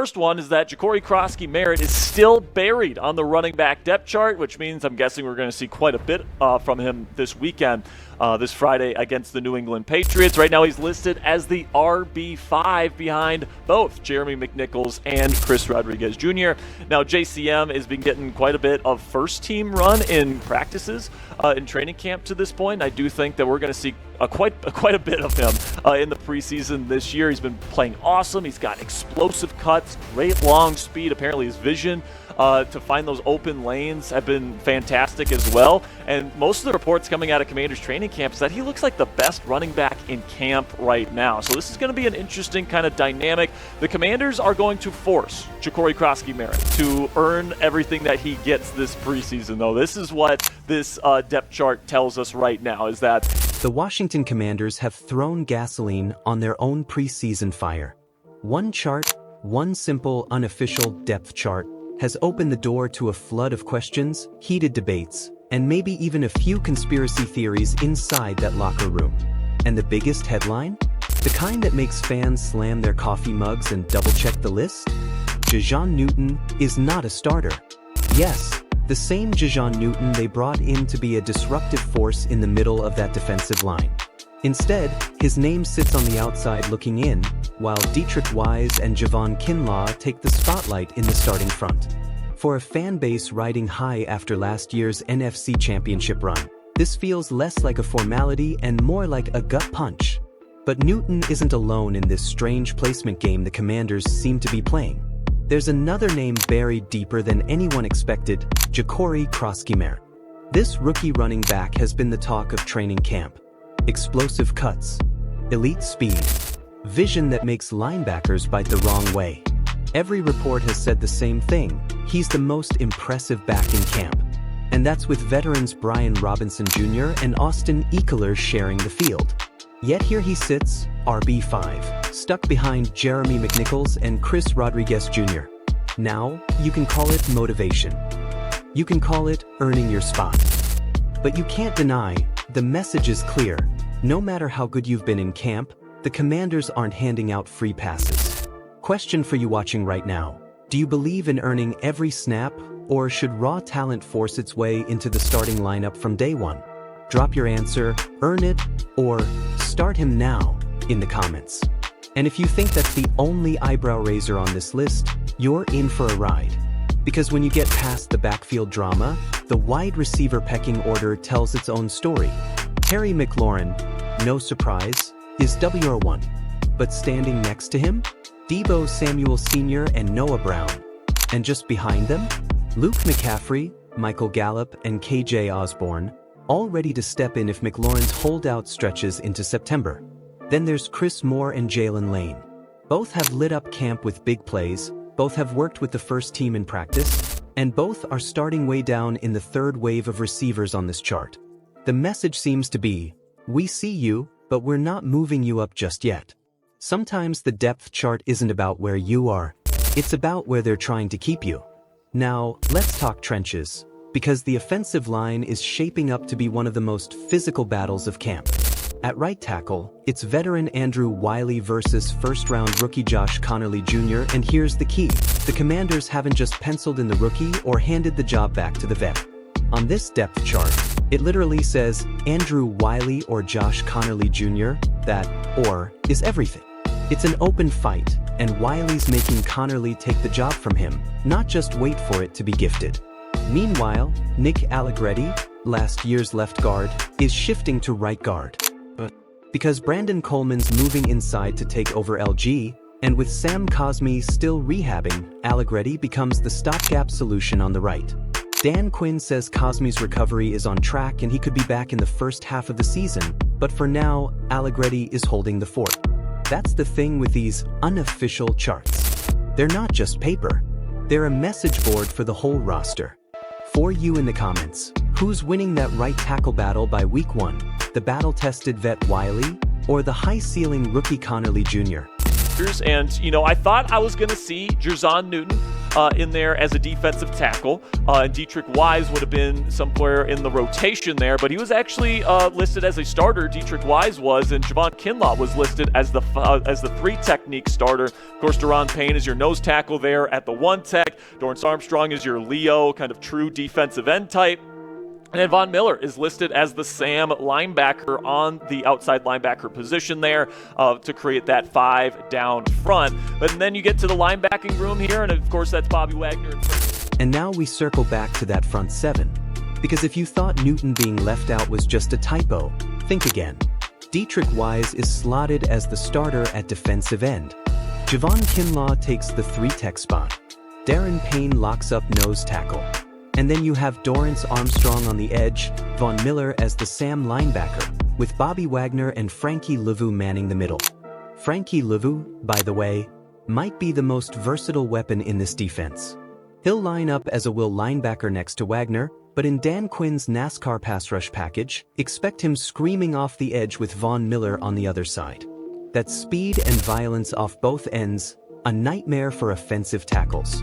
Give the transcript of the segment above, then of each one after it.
First one is that Jacory Croskey-Merritt is still buried on the running back depth chart, which means I'm guessing we're going to see quite a bit from him this weekend, this Friday against the New England Patriots. Right now he's listed as the RB5 behind both Jeremy McNichols and Chris Rodriguez Jr. Now JCM has been getting quite a bit of first-team run in practices in training camp to this point. I do think that we're going to see quite a bit of him in the preseason this year. He's been playing awesome. He's got explosive cuts, great long speed. Apparently his vision to find those open lanes have been fantastic as well. And most of the reports coming out of Commanders training camp is that he looks like the best running back in camp right now. So this is going to be an interesting kind of dynamic. The Commanders are going to force Jacory Croskey-Merritt to earn everything that he gets this preseason, though. This is what this depth chart tells us right now, is that the Washington Commanders have thrown gasoline on their own preseason fire. One chart, one simple unofficial depth chart, has opened the door to a flood of questions, heated debates, and maybe even a few conspiracy theories inside that locker room. And the biggest headline? The kind that makes fans slam their coffee mugs and double-check the list? Jer'Zhan Newton is not a starter. Yes, the same Jer'Zhan Newton they brought in to be a disruptive force in the middle of that defensive line. Instead, his name sits on the outside looking in, while Dietrich Wise and Javon Kinlaw take the spotlight in the starting front. For a fan base riding high after last year's NFC Championship run, this feels less like a formality and more like a gut punch. But Newton isn't alone in this strange placement game the Commanders seem to be playing. There's another name buried deeper than anyone expected: Jacory Croskey-Merritt. This rookie running back has been the talk of training camp. Explosive cuts, elite speed, vision that makes linebackers bite the wrong way. Every report has said the same thing: he's the most impressive back in camp. And that's with veterans Brian Robinson Jr. and Austin Ekeler sharing the field. Yet here he sits, RB5, stuck behind Jeremy McNichols and Chris Rodriguez Jr. Now, you can call it motivation. You can call it earning your spot. But you can't deny, the message is clear. No matter how good you've been in camp, the Commanders aren't handing out free passes. Question for you watching right now: do you believe in earning every snap, or should raw talent force its way into the starting lineup from day one? Drop your answer, earn it, or start him now, in the comments. And if you think that's the only eyebrow raiser on this list, you're in for a ride. Because when you get past the backfield drama, the wide receiver pecking order tells its own story. Terry McLaurin, no surprise, is WR1. But standing next to him, Deebo Samuel Sr. and Noah Brown. And just behind them, Luke McCaffrey, Michael Gallup, and KJ Osborne, all ready to step in if McLaurin's holdout stretches into September. Then there's Chris Moore and Jalen Lane. Both have lit up camp with big plays, both have worked with the first team in practice, and both are starting way down in the third wave of receivers on this chart. The message seems to be, we see you, but we're not moving you up just yet. Sometimes the depth chart isn't about where you are, it's about where they're trying to keep you. Now, let's talk trenches, because the offensive line is shaping up to be one of the most physical battles of camp. At right tackle, it's veteran Andrew Wiley versus first-round rookie Josh Connerly Jr., and here's the key: the Commanders haven't just penciled in the rookie or handed the job back to the vet. On this depth chart, it literally says Andrew Wiley or Josh Connerly Jr. That "or" is everything. It's an open fight, and Wiley's making Connerly take the job from him, not just wait for it to be gifted. Meanwhile, Nick Allegretti, last year's left guard, is shifting to right guard. But because Brandon Coleman's moving inside to take over LG, and with Sam Cosmi still rehabbing, Allegretti becomes the stopgap solution on the right. Dan Quinn says Cosmi's recovery is on track and he could be back in the first half of the season, but for now, Allegretti is holding the fort. That's the thing with these unofficial charts. They're not just paper. They're a message board for the whole roster. For you in the comments, who's winning that right tackle battle by week 1? The battle-tested vet Wiley, or the high-ceiling rookie Connerly Jr.? And, I thought I was going to see Jer'Zhan Newton in there as a defensive tackle. And Dietrich Wise would have been somewhere in the rotation there, but he was actually listed as a starter. Dietrich Wise was, and Javon Kinlaw was listed as the 3-technique starter. Of course, Daron Payne is your nose tackle there at the 1-tech. Dorrance Armstrong is your Leo, kind of true defensive end type. And then Von Miller is listed as the Sam linebacker on the outside linebacker position there to create that 5 down front. But then you get to the linebacking room here, and of course that's Bobby Wagner. And now we circle back to that front 7. Because if you thought Newton being left out was just a typo, think again. Dietrich Wise is slotted as the starter at defensive end. Javon Kinlaw takes the 3-tech spot. Darren Payne locks up nose tackle. And then you have Dorrance Armstrong on the edge, Von Miller as the Sam linebacker, with Bobby Wagner and Frankie Lavu manning the middle. Frankie Lavu, by the way, might be the most versatile weapon in this defense. He'll line up as a will linebacker next to Wagner, but in Dan Quinn's NASCAR pass rush package, expect him screaming off the edge with Von Miller on the other side. That's speed and violence off both ends, a nightmare for offensive tackles.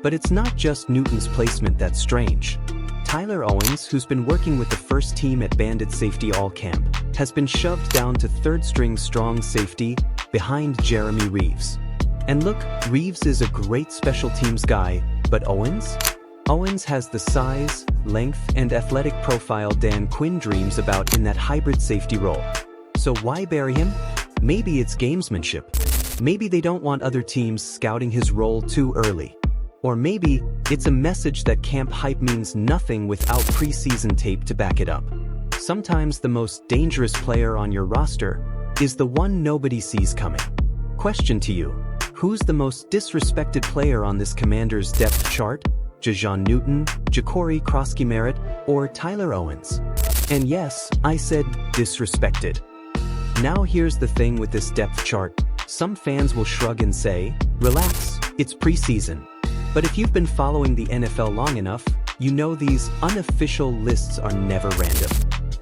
But it's not just Newton's placement that's strange. Tyler Owens, who's been working with the first team at Bandit Safety All Camp, has been shoved down to third-string strong safety behind Jeremy Reeves. And look, Reeves is a great special teams guy, but Owens? Owens has the size, length, and athletic profile Dan Quinn dreams about in that hybrid safety role. So why bury him? Maybe it's gamesmanship. Maybe they don't want other teams scouting his role too early. Or maybe it's a message that camp hype means nothing without preseason tape to back it up. Sometimes the most dangerous player on your roster is the one nobody sees coming. Question to you: who's the most disrespected player on this Commanders depth chart? Jer'Zhan Newton, Jacory Croskey-Merritt, or Tyler Owens? And yes, I said disrespected. Now here's the thing with this depth chart. Some fans will shrug and say, relax, it's preseason. But if you've been following the NFL long enough, you know these unofficial lists are never random.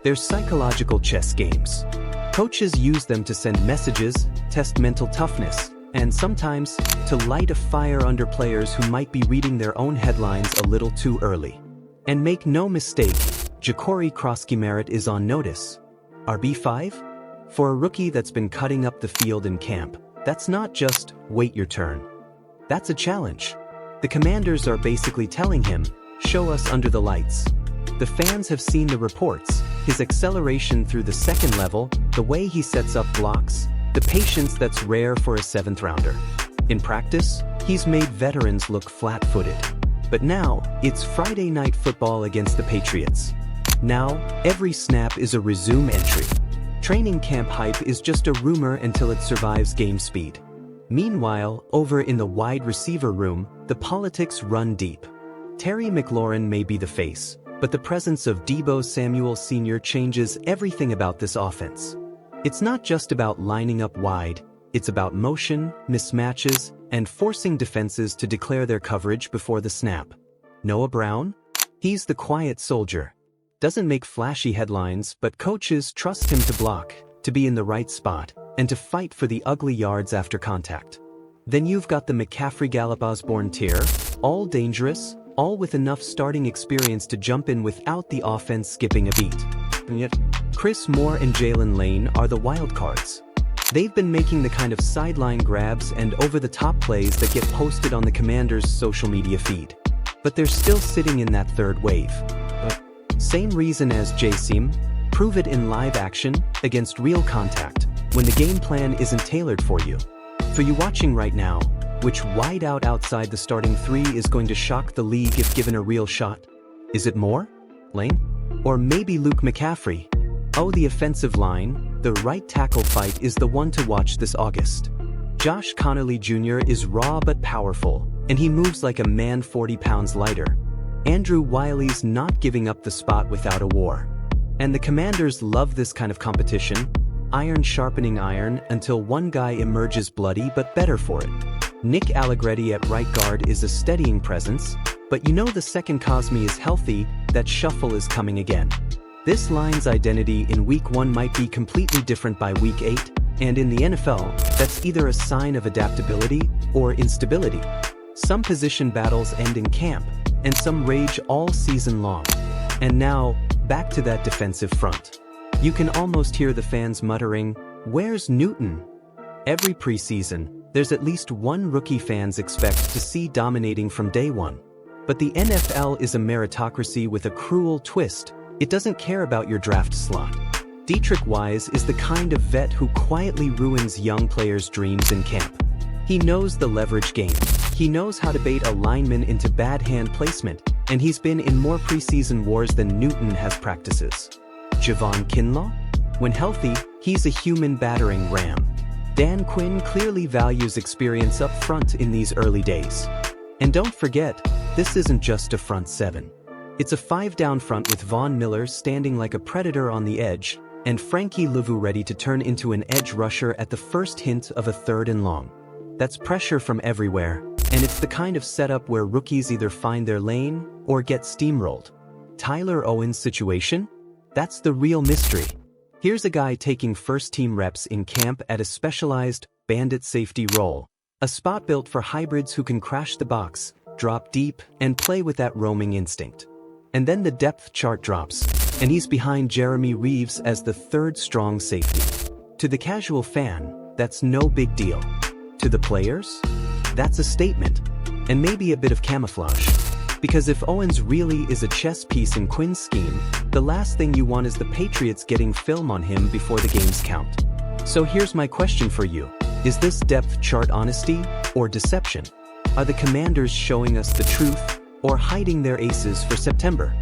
They're psychological chess games. Coaches use them to send messages, test mental toughness, and sometimes to light a fire under players who might be reading their own headlines a little too early. And make no mistake, Jacory Croskey-Merritt is on notice. RB5? For a rookie that's been cutting up the field in camp, that's not just wait your turn. That's a challenge. The Commanders are basically telling him, show us under the lights. The fans have seen the reports, his acceleration through the second level, the way he sets up blocks, the patience that's rare for a 7th-rounder. In practice, he's made veterans look flat-footed. But now, it's Friday Night Football against the Patriots. Now, every snap is a resume entry. Training camp hype is just a rumor until it survives game speed. Meanwhile, over in the wide receiver room, the politics run deep. Terry McLaurin may be the face, but the presence of Deebo Samuel Sr. changes everything about this offense. It's not just about lining up wide, it's about motion, mismatches, and forcing defenses to declare their coverage before the snap. Noah Brown? He's the quiet soldier. Doesn't make flashy headlines, but coaches trust him to block, to be in the right spot, and to fight for the ugly yards after contact. Then you've got the McCaffrey-Gallup-Osborne tier, all dangerous, all with enough starting experience to jump in without the offense skipping a beat. And yet, Chris Moore and Jalen Lane are the wild cards. They've been making the kind of sideline grabs and over-the-top plays that get posted on the Commanders' social media feed. But they're still sitting in that third wave. Same reason as J-Seam, prove it in live action, against real contact, when the game plan isn't tailored for you. For you watching right now, which wideout outside the starting 3 is going to shock the league if given a real shot? Is it Moore? Lane? Or maybe Luke McCaffrey? Oh, the offensive line, the right tackle fight is the one to watch this August. Josh Connolly Jr. is raw but powerful, and he moves like a man 40 pounds lighter. Andrew Wiley's not giving up the spot without a war. And the Commanders love this kind of competition, iron sharpening iron until one guy emerges bloody but better for it. Nick Allegretti at right guard is a steadying presence, but you know the second Cosme is healthy, that shuffle is coming again. This line's identity in Week 1 might be completely different by Week 8, and in the NFL, that's either a sign of adaptability or instability. Some position battles end in camp, and some rage all season long. And now, back to that defensive front. You can almost hear the fans muttering, "Where's Newton?" Every preseason, there's at least one rookie fans expect to see dominating from day one. But the NFL is a meritocracy with a cruel twist. It doesn't care about your draft slot. Dietrich Wise is the kind of vet who quietly ruins young players' dreams in camp. He knows the leverage game. He knows how to bait a lineman into bad hand placement, and he's been in more preseason wars than Newton has practices. Javon Kinlaw? When healthy, he's a human battering ram. Dan Quinn clearly values experience up front in these early days. And don't forget, this isn't just a front seven. It's a five-down front with Von Miller standing like a predator on the edge, and Frankie Louvu ready to turn into an edge rusher at the first hint of a 3rd and long. That's pressure from everywhere, and it's the kind of setup where rookies either find their lane or get steamrolled. Tyler Owens' situation? That's the real mystery. Here's a guy taking first-team reps in camp at a specialized bandit safety role, a spot built for hybrids who can crash the box, drop deep, and play with that roaming instinct. And then the depth chart drops, and he's behind Jeremy Reaves as the 3rd strong safety. To the casual fan, that's no big deal. To the players? That's a statement, and maybe a bit of camouflage. Because if Owens really is a chess piece in Quinn's scheme, the last thing you want is the Patriots getting film on him before the games count. So here's my question for you. Is this depth chart honesty or deception? Are the Commanders showing us the truth or hiding their aces for September?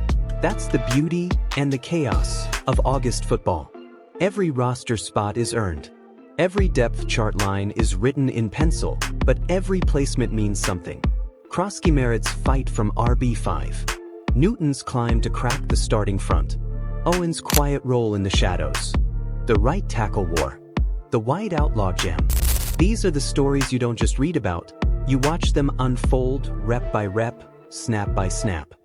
That's the beauty and the chaos of August football. Every roster spot is earned. Every depth chart line is written in pencil, but every placement means something. Croskey-Merritt's fight from RB5. Newton's climb to crack the starting front. Owens' quiet role in the shadows. The right tackle war. The wide outlaw gem. These are the stories you don't just read about. You watch them unfold rep by rep, snap by snap.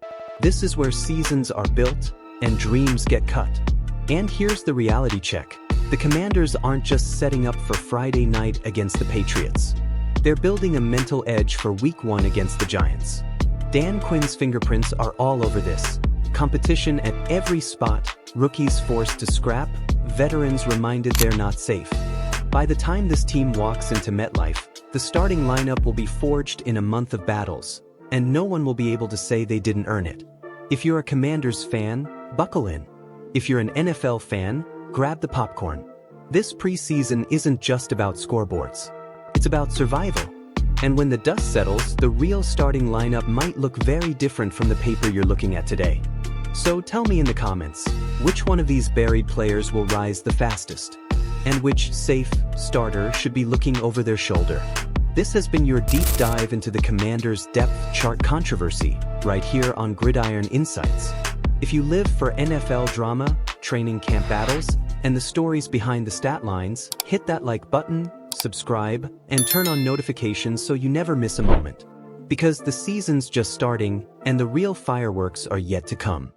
This is where seasons are built and dreams get cut. And here's the reality check. The Commanders aren't just setting up for Friday night against the Patriots. They're building a mental edge for Week 1 against the Giants. Dan Quinn's fingerprints are all over this. Competition at every spot, rookies forced to scrap, veterans reminded they're not safe. By the time this team walks into MetLife, the starting lineup will be forged in a month of battles, and no one will be able to say they didn't earn it. If you're a Commanders fan, buckle in. If you're an NFL fan, grab the popcorn. This preseason isn't just about scoreboards. It's about survival. And when the dust settles, the real starting lineup might look very different from the paper you're looking at today. So tell me in the comments, which one of these buried players will rise the fastest? And which safe starter should be looking over their shoulder? This has been your deep dive into the Commanders' depth chart controversy, right here on Gridiron Insights. If you live for NFL drama, training camp battles, and the stories behind the stat lines, hit that like button, subscribe, and turn on notifications so you never miss a moment. Because the season's just starting, and the real fireworks are yet to come.